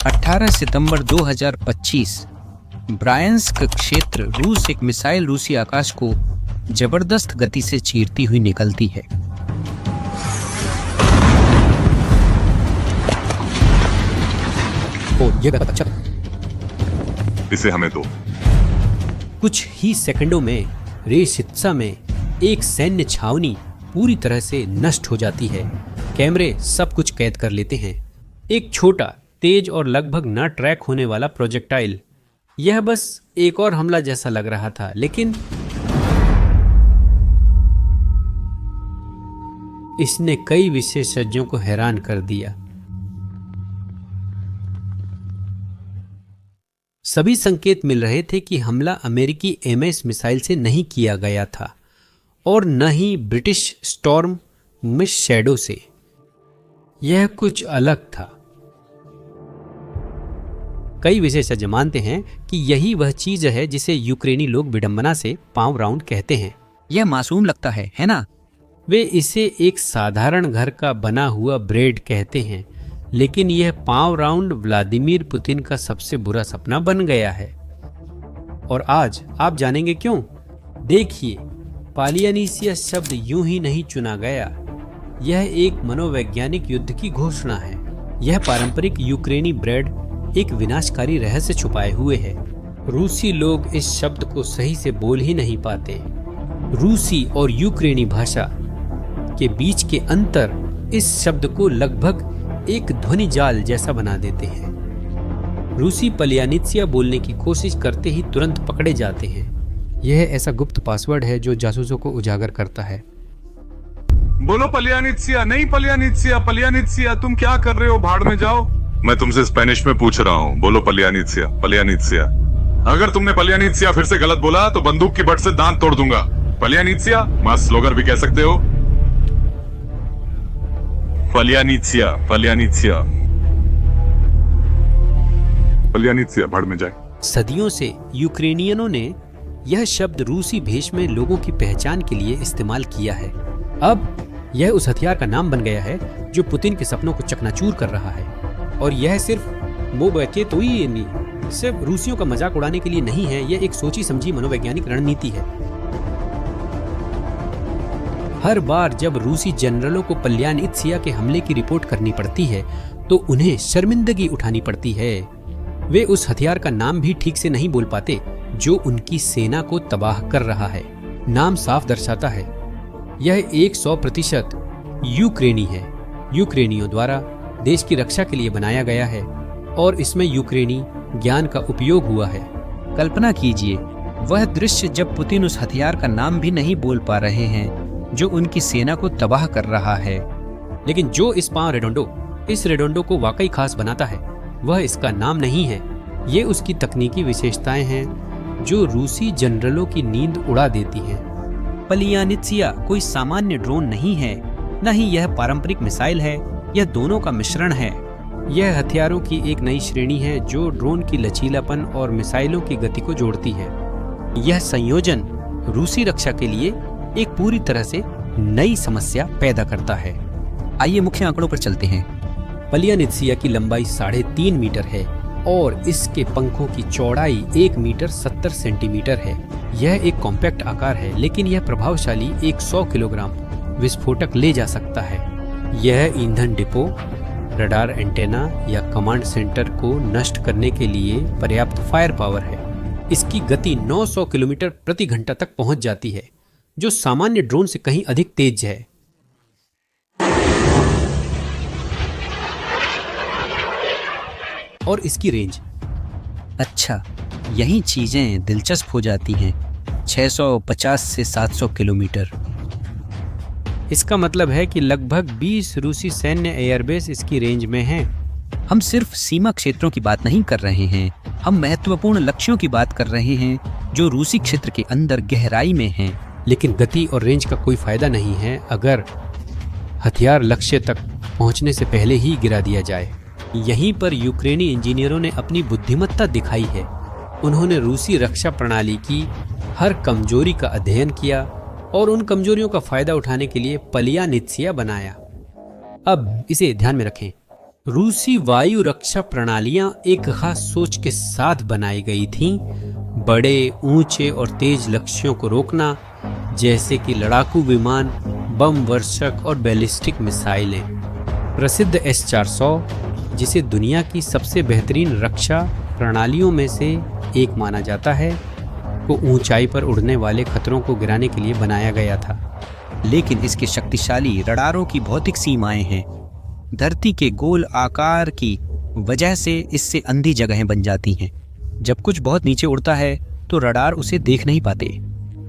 18 सितंबर 2025 Bryansk क्षेत्र रूस एक मिसाइल रूसी आकाश को जबरदस्त गति से चीरती हुई निकलती है। ये अच्छा। इसे हमें दो। कुछ ही सेकंडों में रेशित्सा में एक सैन्य छावनी पूरी तरह से नष्ट हो जाती है। कैमरे सब कुछ कैद कर लेते हैं। एक छोटा, तेज और लगभग न ट्रैक होने वाला प्रोजेक्टाइल। यह बस एक और हमला जैसा लग रहा था, लेकिन इसने कई विशेषज्ञों को हैरान कर दिया। सभी संकेत मिल रहे थे कि हमला अमेरिकी एमएस मिसाइल से नहीं किया गया था और न ही ब्रिटिश स्टॉर्म मिस शैडो से। यह कुछ अलग था। कई विशेषज्ञ मानते हैं कि यही वह चीज है जिसे यूक्रेनी लोग विडंबना से पांव राउंड कहते हैं। यह मासूम लगता है ना? वे इसे एक साधारण घर का बना हुआ ब्रेड कहते हैं, लेकिन यह पांव राउंड व्लादिमीर पुतिन का सबसे बुरा सपना बन गया है। और आज आप जानेंगे क्यों। देखिए, पालियानीसिया शब्द यूं ही नहीं चुना गया। यह एक मनोवैज्ञानिक युद्ध की घोषणा है। यह पारंपरिक यूक्रेनी ब्रेड एक विनाशकारी रहस्य छुपाए हुए है। रूसी लोग इस शब्द को सही से बोल ही नहीं पाते। रूसी और यूक्रेनी भाषा के बीच के अंतर इस शब्द को लगभग एक ध्वनि जाल जैसा बना देते हैं। रूसी पलियानित्सिया बोलने की कोशिश करते ही तुरंत पकड़े जाते हैं। यह ऐसा गुप्त पासवर्ड है जो जासूसों को उजागर करता है। बोलो पलियानित्सिया, नहीं पलियानित्सिया, पलियानित्सिया, तुम क्या कर रहे हो? भाड़ में जाओ। मैं तुमसे स्पेनिश में पूछ रहा हूँ। बोलो पलियानित्सिया, पलियानित्सिया। अगर तुमने पलियानित्सिया फिर से गलत बोला तो बंदूक की बट से दांत तोड़ दूंगा। पलियानित्सिया मास स्लोगन भी कह सकते हो। पलियानित्सिया, पलियानित्सिया, पलियानित्सिया, भाड़ में जाए। सदियों से यूक्रेनियनों ने यह शब्द रूसी भेष में लोगों की पहचान के लिए इस्तेमाल किया है। अब यह उस हथियार का नाम बन गया है जो पुतिन के सपनों को चकनाचूर कर रहा है। और यह सिर्फ मोबके तो ही नहीं, सिर्फ रूसियों का मजाक उड़ाने के लिए नहीं है। यह एक सोची समझी मनोवैज्ञानिक रणनीति है। हर बार जब रूसी जनरलों को पलियानित्सिया के हमले की रिपोर्ट करनी पड़ती है तो उन्हें शर्मिंदगी उठानी पड़ती है। वे उस हथियार का नाम भी ठीक से नहीं बोल पाते जो उनकी सेना को तबाह कर रहा है। नाम साफ दर्शाता है, यह 100% यूक्रेनी है। यूक्रेनियों द्वारा देश की रक्षा के लिए बनाया गया है और इसमें यूक्रेनी ज्ञान का उपयोग हुआ है। कल्पना कीजिए वह दृश्य जब पुतिन उस हथियार का नाम भी नहीं बोल पा रहे हैं जो उनकी सेना को तबाह कर रहा है। लेकिन जो इस रेडोंडो को वाकई खास बनाता है वह इसका नाम नहीं है। ये उसकी तकनीकी विशेषताएं हैं जो रूसी जनरलों की नींद उड़ा देती हैं। पलियानित्सिया कोई सामान्य ड्रोन नहीं है, न ही यह पारंपरिक मिसाइल है। यह दोनों का मिश्रण है। यह हथियारों की एक नई श्रेणी है जो ड्रोन की लचीलापन और मिसाइलों की गति को जोड़ती है। यह संयोजन रूसी रक्षा के लिए एक पूरी तरह से नई समस्या पैदा करता है। आइए मुख्य आंकड़ों पर चलते हैं। पलियानित्सिया की लंबाई 3.5 मीटर है और इसके पंखों की चौड़ाई 1 मीटर 70 सेंटीमीटर है। यह एक कॉम्पैक्ट आकार है, लेकिन यह प्रभावशाली 100 किलोग्राम विस्फोटक ले जा सकता है। यह ईंधन डिपो, रडार एंटेना या कमांड सेंटर को नष्ट करने के लिए पर्याप्त फायर पावर है। इसकी गति 900 किलोमीटर प्रति घंटा तक पहुंच जाती है, जो सामान्य ड्रोन से कहीं अधिक तेज है। और इसकी रेंज। अच्छा, यही चीजें दिलचस्प हो जाती हैं। 650 से 700 किलोमीटर। इसका मतलब है कि लगभग 20 रूसी सैन्य एयरबेस इसकी रेंज में हैं। हम सिर्फ सीमा क्षेत्रों की बात नहीं कर रहे हैं, हम महत्वपूर्ण लक्ष्यों की बात कर रहे हैं जो रूसी क्षेत्र के अंदर गहराई में हैं। लेकिन गति और रेंज का कोई फायदा नहीं है अगर हथियार लक्ष्य तक पहुंचने से पहले ही गिरा दिया जाए। यहीं पर यूक्रेनी इंजीनियरों ने अपनी बुद्धिमत्ता दिखाई है। उन्होंने रूसी रक्षा प्रणाली की हर कमजोरी का अध्ययन किया और उन कमजोरियों का फायदा उठाने के लिए पलियानित्सिया बनाया। अब इसे ध्यान में रखें, रूसी वायु रक्षा प्रणालियां एक खास सोच के साथ बनाई गई थीं, बड़े, ऊंचे और तेज लक्ष्यों को रोकना, जैसे कि लड़ाकू विमान, बम वर्षक और बैलिस्टिक मिसाइलें। प्रसिद्ध S-400, जिसे दुनिया की सबसे बेहतरीन रक्षा प्रणालियों में से एक माना जाता है, को ऊंचाई पर उड़ने वाले खतरों को गिराने के लिए बनाया गया था। लेकिन इसके शक्तिशाली रडारों की भौतिक सीमाएं हैं। धरती के गोल आकार की वजह से इससे अंधी जगहें बन जाती हैं। जब कुछ बहुत नीचे उड़ता है तो रडार उसे देख नहीं पाते।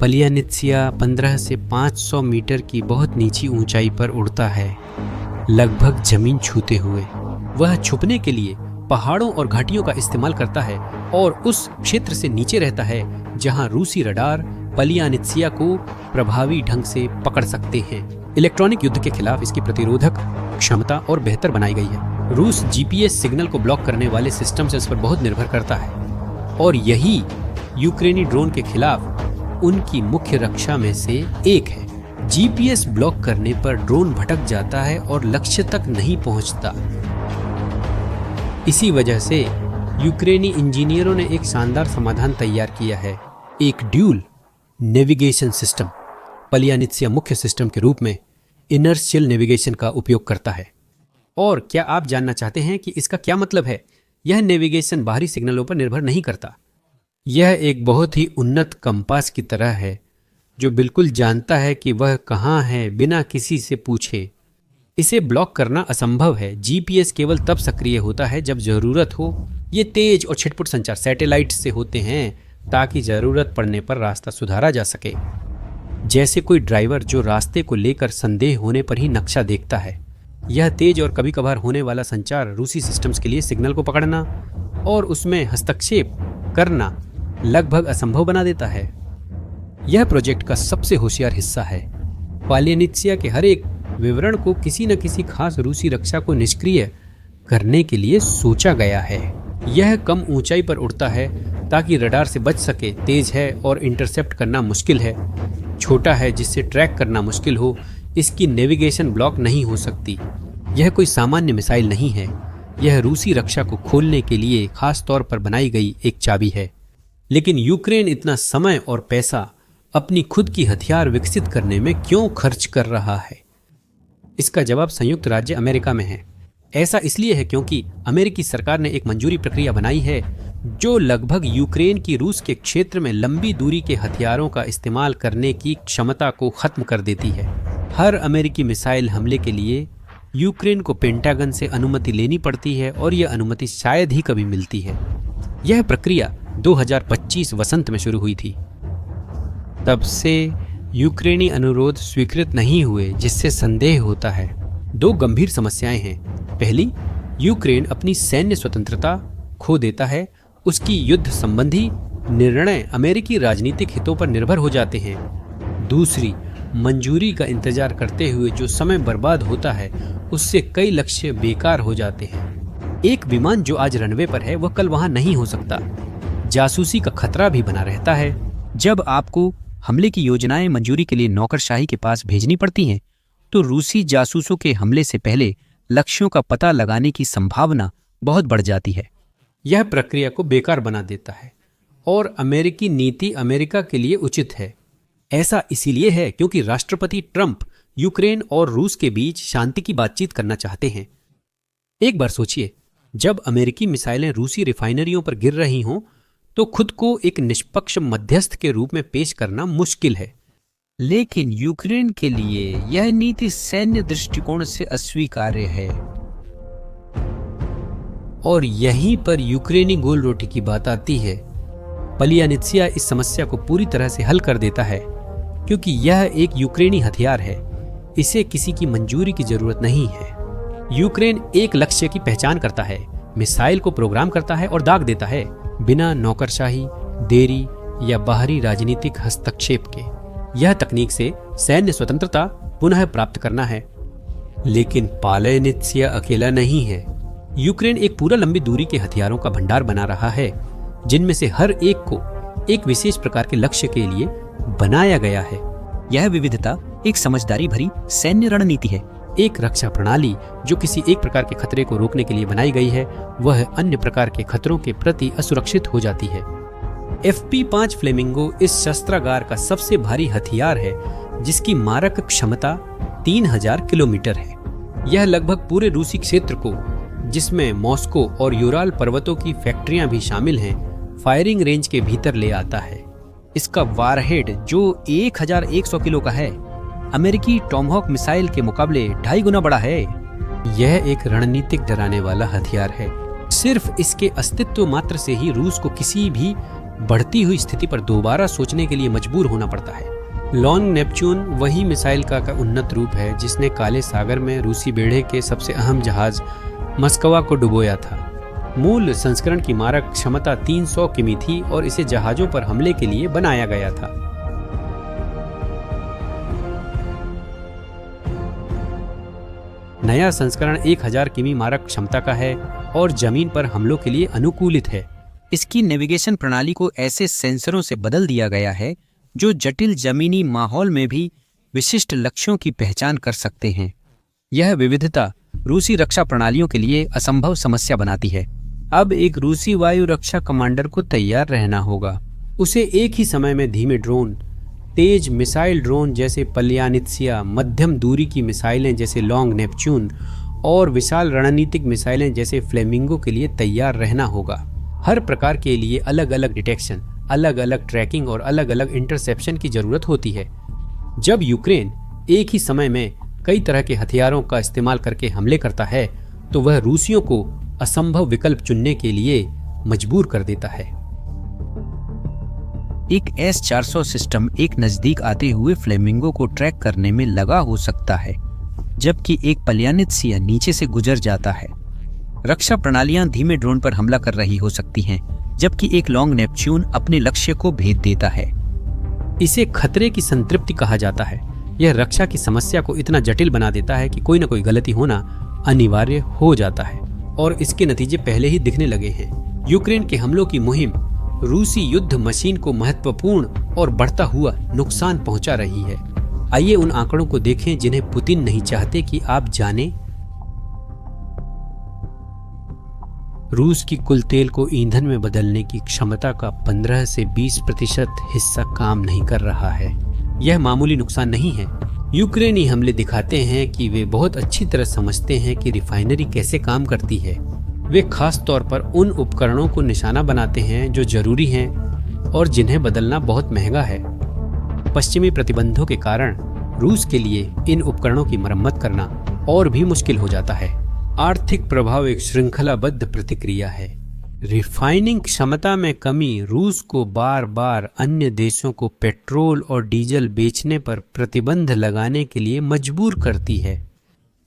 पलियानित्सिया 15 से 500 मीटर की बहुत नीची ऊंचाई पर उड़ता है, लगभग जमीन छूते हुए। वह छुपने के लिए पहाड़ों और घाटियों का इस्तेमाल करता है और उस क्षेत्र से नीचे रहता है जहां रूसी रडार पलियानित्सिया को प्रभावी ढंग से पकड़ सकते हैं। इलेक्ट्रॉनिक युद्ध के खिलाफ इसकी प्रतिरोधक क्षमता और बेहतर बनाई गई है। रूस GPS सिग्नल को ब्लॉक करने वाले सिस्टम से इस पर बहुत निर्भर करता है और यही यूक्रेनी ड्रोन के खिलाफ उनकी मुख्य रक्षा में से एक है। GPS ब्लॉक करने पर ड्रोन भटक जाता है और लक्ष्य तक नहीं पहुंचता। इसी वजह से यूक्रेनी इंजीनियरों ने एक शानदार समाधान तैयार किया है। एक ड्यूल नेविगेशन सिस्टम पलियानित्सिया मुख्य सिस्टम के रूप में इनर्शियल नेविगेशन का उपयोग करता है। और क्या आप जानना चाहते हैं कि इसका क्या मतलब है? यह नेविगेशन बाहरी सिग्नलों पर निर्भर नहीं करता। यह एक बहुत ही उन्नत कंपास की तरह है जो बिल्कुल जानता है कि वह कहाँ है बिना किसी से पूछे। इसे ब्लॉक करना असंभव है। GPS केवल तब सक्रिय होता है जब जरूरत हो। ये तेज और छिटपुट संचार सैटेलाइट से होते हैं ताकि जरूरत पड़ने पर रास्ता सुधारा जा सके। जैसे कोई ड्राइवर जो रास्ते को लेकर संदेह होने पर ही नक्शा देखता है। यह तेज और कभी कभार होने वाला संचार रूसी सिस्टम्स के लिए सिग्नल को पकड़ना और उसमें हस्तक्षेप करना लगभग असंभव बना देता है। यह प्रोजेक्ट का सबसे होशियार हिस्सा है। पलियानित्सिया के हर एक विवरण को किसी न किसी खास रूसी रक्षा को निष्क्रिय करने के लिए सोचा गया है। यह कम ऊंचाई पर उड़ता है ताकि रडार से बच सके, तेज है और इंटरसेप्ट करना मुश्किल है, छोटा है जिससे ट्रैक करना मुश्किल हो, इसकी नेविगेशन ब्लॉक नहीं हो सकती। यह कोई सामान्य मिसाइल नहीं है, यह रूसी रक्षा को खोलने के लिए खास तौर पर बनाई गई एक चाबी है। लेकिन यूक्रेन इतना समय और पैसा अपनी खुद की हथियार विकसित करने में क्यों खर्च कर रहा है? इसका जवाब संयुक्त राज्य अमेरिका में है। ऐसा इसलिए है क्योंकि अमेरिकी सरकार ने एक मंजूरी प्रक्रिया बनाई है जो लगभग यूक्रेन की रूस के क्षेत्र में लंबी दूरी के हथियारों का इस्तेमाल करने की क्षमता को खत्म कर देती है। हर अमेरिकी मिसाइल हमले के लिए यूक्रेन को पेंटागन से अनुमति लेनी पड़ती है और यह अनुमति शायद ही कभी मिलती है। यह प्रक्रिया 2025 वसंत में शुरू हुई थी। तब से यूक्रेनी अनुरोध स्वीकृत नहीं हुए, जिससे संदेह होता है। दो गंभीर समस्याएं हैं। पहली, यूक्रेन अपनी सैन्य स्वतंत्रता खो देता है। उसकी युद्ध संबंधी निर्णय अमेरिकी राजनीतिक हितों पर निर्भर हो जाते हैं। दूसरी, मंजूरी का इंतजार करते हुए जो समय बर्बाद होता है उससे कई लक्ष्य बेकार हो जाते हैं। एक विमान जो आज रनवे पर है वह कल वहां नहीं हो सकता। जासूसी का खतरा भी बना रहता है। जब आपको हमले की योजनाएं मंजूरी के लिए नौकरशाही के पास भेजनी पड़ती हैं, तो रूसी जासूसों के हमले से पहले लक्ष्यों का पता लगाने की संभावना बहुत बढ़ जाती है। यह प्रक्रिया को बेकार बना देता है और अमेरिकी नीति अमेरिका के लिए उचित है। ऐसा इसीलिए है क्योंकि राष्ट्रपति ट्रंप यूक्रेन और रूस के बीच शांति की बातचीत करना चाहते हैं। एक बार सोचिए, जब अमेरिकी मिसाइलें रूसी रिफाइनरियों पर गिर रही हों तो खुद को एक निष्पक्ष मध्यस्थ के रूप में पेश करना मुश्किल है। लेकिन यूक्रेन के लिए यह नीति सैन्य दृष्टिकोण से अस्वीकार्य है। और यहीं पर यूक्रेनी गोल रोटी की बात आती है। पलियानित्सिया इस समस्या को पूरी तरह से हल कर देता है क्योंकि यह एक यूक्रेनी हथियार है। इसे किसी की मंजूरी की जरूरत नहीं है। यूक्रेन एक लक्ष्य की पहचान करता है, मिसाइल को प्रोग्राम करता है और दाग देता है, बिना नौकरशाही, देरी या बाहरी राजनीतिक हस्तक्षेप के। यह तकनीक से सैन्य स्वतंत्रता पुनः प्राप्त करना है। लेकिन पलियानित्सिया अकेला नहीं है। यूक्रेन एक पूरा लंबी दूरी के हथियारों का भंडार बना रहा है, जिनमें से हर एक को एक विशेष प्रकार के लक्ष्य के लिए बनाया गया है। यह विविधता एक समझदारी भरी सैन्य रणनीति है। एक रक्षा प्रणाली जो किसी एक प्रकार के खतरे को रोकने के लिए बनाई गई है, वह अन्य प्रकार के खतरों के प्रति असुरक्षित हो जाती है। FP5 फ्लेमिंगो इस शस्त्रागार का सबसे भारी हथियार है, जिसकी मारक क्षमता 3000 किलोमीटर है। यह लगभग पूरे रूसी क्षेत्र को, जिसमें मॉस्को और यूराल पर्वतों की फैक्ट्रियां भी शामिल हैं, फायरिंग रेंज के भीतर ले आता है। इसका वारहेड जो 1100 किलो का है, अमेरिकी टॉमहॉक मिसाइल के मुकाबले 2.5 गुना बड़ा है। यह एक रणनीतिक डराने वाला हथियार है। सिर्फ इसके अस्तित्व मात्र से ही रूस को किसी भी बढ़ती हुई स्थिति पर दोबारा सोचने के लिए मजबूर होना पड़ता है। लॉन्ग नेपच्यून वही मिसाइल का उन्नत रूप है जिसने काले सागर में रूसी बेड़े के सबसे अहम जहाज मस्कवा को डुबोया था। मूल संस्करण की मारक क्षमता 300 किमी थी और इसे जहाजों पर हमले के लिए बनाया गया था। नया संस्करण 1000 किमी मारक क्षमता का है और जमीन पर हमलों के लिए अनुकूलित है। इसकी नेविगेशन प्रणाली को ऐसे सेंसरों से बदल दिया गया है जो जटिल जमीनी माहौल में भी विशिष्ट लक्ष्यों की पहचान कर सकते हैं। यह विविधता रूसी रक्षा प्रणालियों के लिए असंभव समस्या बनाती है। अब एक रूसी वायु रक्षा कमांडर को तैयार रहना होगा। उसे एक ही समय में धीमे ड्रोन, तेज मिसाइल ड्रोन जैसे पल्यानित्सिया, मध्यम दूरी की मिसाइलें जैसे लॉन्ग नेपच्यून और विशाल रणनीतिक मिसाइलें जैसे फ्लेमिंगो के लिए तैयार रहना होगा। हर प्रकार के लिए अलग अलग डिटेक्शन, अलग अलग ट्रैकिंग और अलग अलग इंटरसेप्शन की जरूरत होती है। जब यूक्रेन एक ही समय में कई तरह के हथियारों का इस्तेमाल करके हमले करता है, तो वह रूसियों को असंभव विकल्प चुनने के लिए मजबूर कर देता है। एक S-400 सिस्टम एक नजदीक आते हुए फ्लेमिंगो को ट्रैक करने में लगा हो सकता है, जबकि एक पल्यानित्सिया नीचे से गुजर जाता है। रक्षा प्रणालियां धीमे ड्रोन पर हमला कर रही हो सकती हैं, जबकि एक लॉन्ग नेपच्यून अपने लक्ष्य को भेद देता है। इसे खतरे की संतृप्ति कहा जाता है। यह रक्षा की समस्या को इतना जटिल बना देता है कि कोई न कोई गलती होना अनिवार्य हो जाता है और इसके नतीजे पहले ही दिखने लगे हैं। यूक्रेन के हमलों की मुहिम रूसी युद्ध मशीन को महत्वपूर्ण और बढ़ता हुआ नुकसान पहुंचा रही है। आइए उन आंकड़ों को देखें जिन्हें पुतिन नहीं चाहते कि आप जानें। रूस की कुल तेल को ईंधन में बदलने की क्षमता का 15 से 20% हिस्सा काम नहीं कर रहा है। यह मामूली नुकसान नहीं है। यूक्रेनी हमले दिखाते हैं कि वे बहुत अच्छी तरह समझते हैं कि रिफाइनरी कैसे काम करती है। वे खास तौर पर उन उपकरणों को निशाना बनाते हैं जो जरूरी हैं और जिन्हें बदलना बहुत महंगा है। पश्चिमी प्रतिबंधों के कारण रूस के लिए इन उपकरणों की मरम्मत करना और भी मुश्किल हो जाता है। आर्थिक प्रभाव एक श्रृंखलाबद्ध प्रतिक्रिया है। रिफाइनिंग क्षमता में कमी रूस को बार बार अन्य देशों को पेट्रोल और डीजल बेचने पर प्रतिबंध लगाने के लिए मजबूर करती है।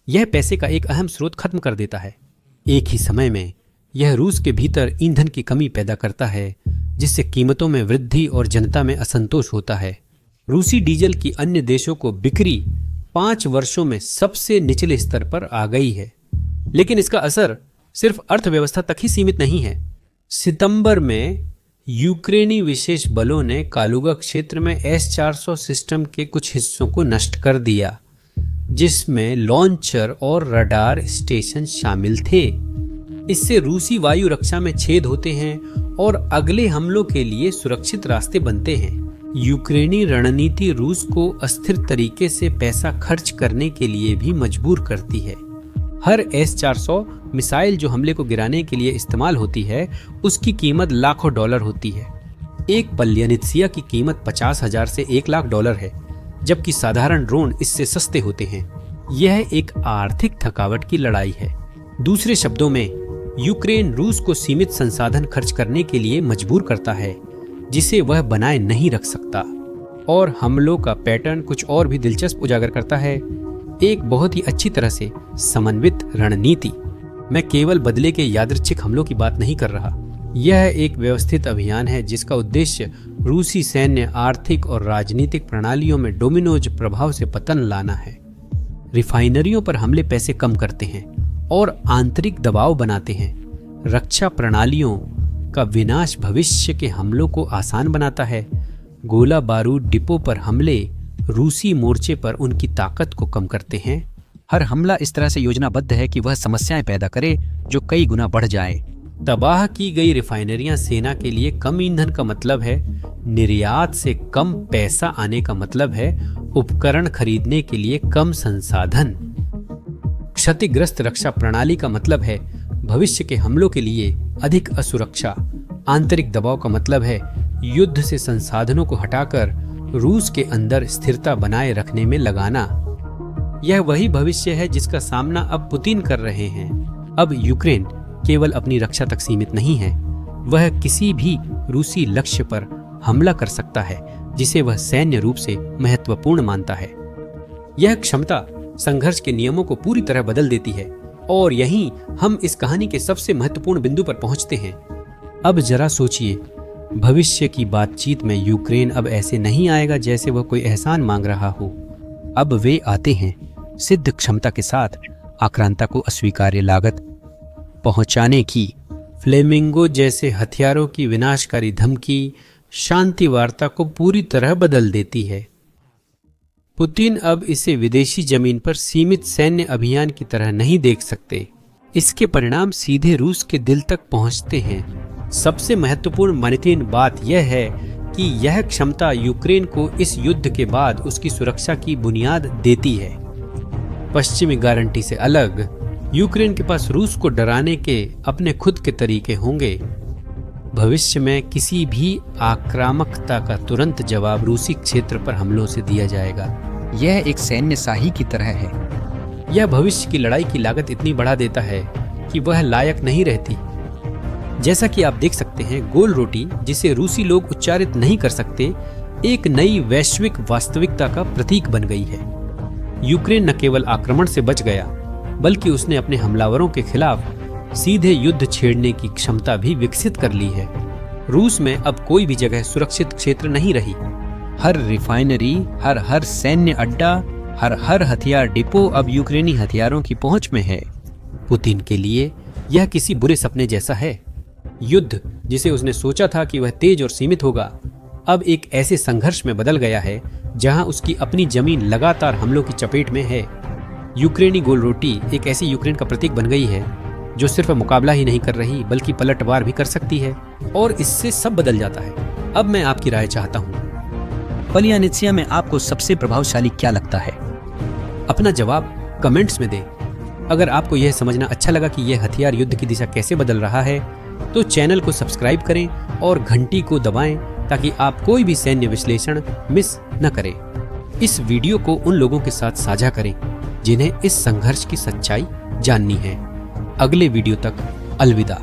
यह पैसे का एक अहम स्रोत खत्म कर देता है। एक ही समय में यह रूस के भीतर ईंधन की कमी पैदा करता है, जिससे कीमतों में वृद्धि और जनता में असंतोष होता है। रूसी डीजल की अन्य देशों को बिक्री 5 वर्षों में सबसे निचले स्तर पर आ गई है, लेकिन इसका असर सिर्फ अर्थव्यवस्था तक ही सीमित नहीं है। सितंबर में यूक्रेनी विशेष बलों ने कालुगा क्षेत्र में S-400 सिस्टम के कुछ हिस्सों को नष्ट कर दिया, जिसमें लॉन्चर और रडार स्टेशन शामिल थे। इससे रूसी वायु रक्षा में छेद होते हैं और अगले हमलों के लिए सुरक्षित रास्ते बनते हैं। यूक्रेनी रणनीति रूस को अस्थिर तरीके से पैसा खर्च करने के लिए भी मजबूर करती है। हर S-400 मिसाइल जो हमले को गिराने के लिए इस्तेमाल होती है, उसकी कीमत लाखों डॉलर होती है। एक पल्यानित्सिया की कीमत 50,000 से 1 लाख डॉलर है, जबकि साधारण ड्रोन इससे सस्ते होते हैं। यह एक आर्थिक थकावट की लड़ाई है। दूसरे शब्दों में, यूक्रेन रूस को सीमित संसाधन खर्च करने के लिए मजबूर करता है, जिसे वह बनाए नहीं रख सकता। और हमलों का पैटर्न कुछ और भी दिलचस्प उजागर करता है। एक बहुत ही अच्छी तरह से समन्वित रणनीति। मैं केवल बदले के यादृच्छिक हमलों की बात नहीं कर रहा। यह एक व्यवस्थित अभियान है जिसका उद्देश्य रूसी सैन्य, आर्थिक और राजनीतिक प्रणालियों में डोमिनोज प्रभाव से पतन लाना है। रिफाइनरियों पर हमले पैसे कम करते हैं और आंतरिक दबाव बनाते हैं। रक्षा प्रणालियों का विनाश भविष्य के हमलों को आसान बनाता है। गोला बारूद डिपो पर हमले रूसी मोर्चे पर उनकी ताकत को कम करते हैं हर हमला इस तरह से योजनाबद्ध है कि वह समस्याएं पैदा करे जो कई गुना बढ़ जाए। तबाह की गई रिफाइनरियां सेना के लिए कम ईंधन का मतलब है, निर्यात से कम पैसा आने का मतलब है, उपकरण खरीदने के लिए कम संसाधन। क्षतिग्रस्त रक्षा प्रणाली का मतलब है भविष्य के हमलों के लिए अधिक असुरक्षा। आंतरिक दबाव का मतलब है युद्ध से संसाधनों को हटाकर रूस के अंदर स्थिरता बनाए रखने में लगाना। यह वही भविष्य है जिसका सामना अब पुतिन कर रहे हैं। अब यूक्रेन केवल अपनी रक्षा तक सीमित नहीं है, वह किसी भी रूसी लक्ष्य पर हमला कर सकता है जिसे वह सैन्य रूप से महत्वपूर्ण मानता है। यह क्षमता संघर्ष के नियमों को पूरी तरह बदल देती है और यहीं हम इस कहानी के सबसे महत्वपूर्ण बिंदु पर पहुंचते हैं। अब जरा सोचिए, भविष्य की बातचीत में यूक्रेन अब ऐसे नहीं आएगा जैसे वह कोई एहसान मांग रहा हो। अब वे आते हैं सिद्ध क्षमता के साथ आक्रांता को अस्वीकार्य लागत पहुंचाने की। फ्लेमिंगो जैसे हथियारों की विनाशकारी धमकी शांति वार्ता को पूरी तरह बदल देती है। पुतिन अब इसे विदेशी जमीन पर सीमित सैन्य अभियान की तरह नहीं देख सकते। इसके परिणाम सीधे रूस के दिल तक पहुंचते हैं। सबसे महत्वपूर्ण मानितीन बात यह है कि यह क्षमता यूक्रेन को इस युद्ध के बाद उसकी सुरक्षा की बुनियाद देती है। पश्चिमी गारंटी से अलग यूक्रेन के पास रूस को डराने के अपने खुद के तरीके होंगे। भविष्य में किसी भी आक्रामकता का तुरंत जवाब रूसी क्षेत्र पर हमलों से दिया जाएगा। यह एक सैन्य शाही की तरह है। यह भविष्य की लड़ाई की लागत इतनी बढ़ा देता है कि वह लायक नहीं रहती। जैसा कि आप देख सकते हैं, गोल रोटी जिसे रूसी लोग उच्चारित नहीं कर सकते, एक नई वैश्विक वास्तविकता का प्रतीक बन गई है। यूक्रेन न केवल आक्रमण से बच गया, बल्कि उसने अपने हमलावरों के खिलाफ सीधे युद्ध छेड़ने की क्षमता भी विकसित कर ली है। रूस में अब कोई भी जगह सुरक्षित क्षेत्र नहीं रही। हर रिफाइनरी, हर सैन्य अड्डा, हर हथियार डिपो अब यूक्रेनी हथियारों की पहुंच में है। पुतिन के लिए यह किसी बुरे सपने जैसा है। युद्ध जिसे उसने सोचा था कि वह तेज और सीमित होगा, अब एक ऐसे संघर्ष में बदल गया है जहां उसकी अपनी जमीन लगातार हमलों की चपेट में है। यूक्रेनी गोल रोटी एक ऐसी यूक्रेन का प्रतीक बन गई है जो सिर्फ मुकाबला ही नहीं कर रही बल्कि पलटवार भी कर सकती है, और इससे सब बदल जाता है। अब मैं आपकी राय चाहता हूँ। पलियानित्सिया में आपको सबसे प्रभावशाली क्या लगता है? अपना जवाब कमेंट्स में दें। अगर आपको यह समझना अच्छा लगा कि यह हथियार युद्ध की दिशा कैसे बदल रहा है, तो चैनल को सब्सक्राइब करें और घंटी को दबाएं ताकि आप कोई भी सैन्य विश्लेषण मिस न करें। इस वीडियो को उन लोगों के साथ साझा करें जिन्हें इस संघर्ष की सच्चाई जाननी है। अगले वीडियो तक अलविदा।